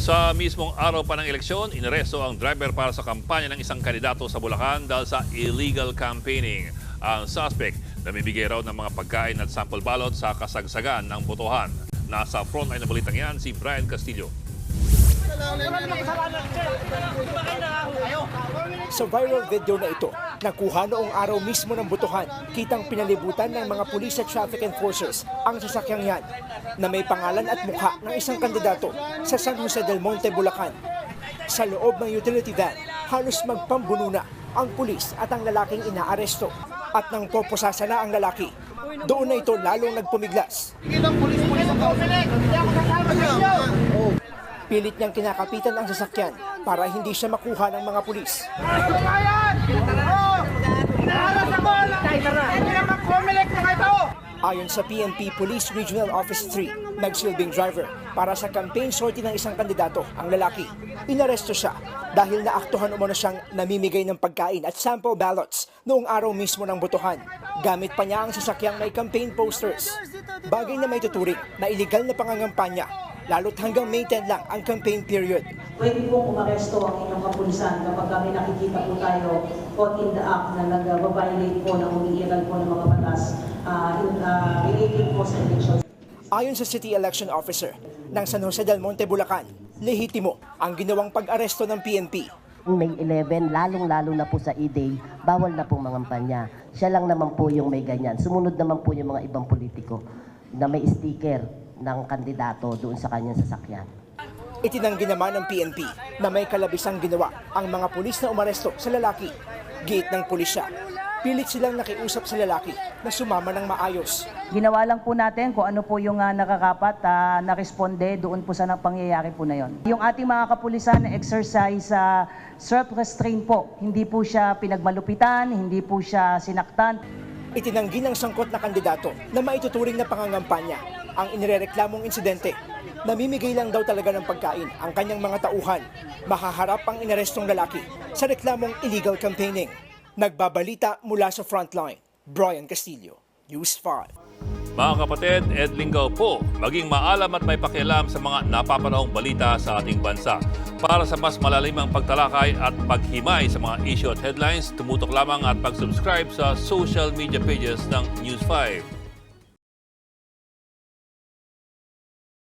Sa mismong araw pa ng eleksyon, inaresto ang driver para sa kampanya ng isang kandidato sa Bulacan dahil sa illegal campaigning. Ang suspect, namimigay raw ng mga pagkain at sample ballot sa kasagsagan ng botohan. Nasa frontline na balitang yan si Brian Castillo. Sa viral video na ito, nakuha noong araw mismo ng botohan, kitang pinalibutan ng mga pulis at traffic enforcers ang sasakyang yan na may pangalan at mukha ng isang kandidato sa San Jose del Monte, Bulacan. Sa loob ng utility van, halos magpambuno na ang pulis at ang lalaking inaaresto. At nang popusasa na ang lalaki, doon na ito lalong nagpumiglas. Pilit niyang kinakapitan ang sasakyan para hindi siya makuha ng mga pulis. Ayon sa PNP Police Regional Office 3, nagsilbing driver para sa campaign sortie ng isang kandidato ang lalaki. Inaresto siya dahil naaktuhan umano siyang namimigay ng pagkain at sample ballots noong araw mismo ng botohan. Gamit pa niya ang sasakyang may campaign posters. Bagay na may tuturing na iligal na pangangampanya, lalo't hanggang May 10 lang ang campaign period. Pwede pong umaresto ang inyong kapulisan kapag kami nakikita po tayo caught in the act na nag-violate po na umiiral po ng mga batas related po sa election. Ayon sa City Election Officer ng San Jose del Monte, Bulacan, lehitimo ang ginawang pag-aresto ng PNP. May 11, lalong-lalo na po sa E-Day, bawal na pong mangampanya. Siya lang naman po yung may ganyan. Sumunod naman po yung mga ibang politiko na may sticker ng kandidato doon sa kanyang sasakyan. Itinanggi naman ng PNP na may kalabisang ginawa ang mga pulis na umaresto sa lalaki. Gate ng pulisya, pilit silang nakiusap sa lalaki na sumama ng maayos. Ginawa lang po natin kung ano po yung nakakapat na responde doon po sa pangyayari po na yon. Yung ating mga kapulisan na exercise self-restraint po, hindi po siya pinagmalupitan, hindi po siya sinaktan. Itinanggi ng sangkot na kandidato na maituturing na pangangampanya ang inirereklamong insidente. Namimigay lang daw talaga ng pagkain ang kanyang mga tauhan. Mahaharap ang inarestong lalaki sa reklamong illegal campaigning. Nagbabalita mula sa frontline, Brian Castillo, News 5. Mga kapatid, Ed Lingaw po, maging maalam at may pakialam sa mga napapanahong balita sa ating bansa. Para sa mas malalimang pagtalakay at paghimay sa mga issue at headlines, tumutok lamang at pag-subscribe sa social media pages ng News 5.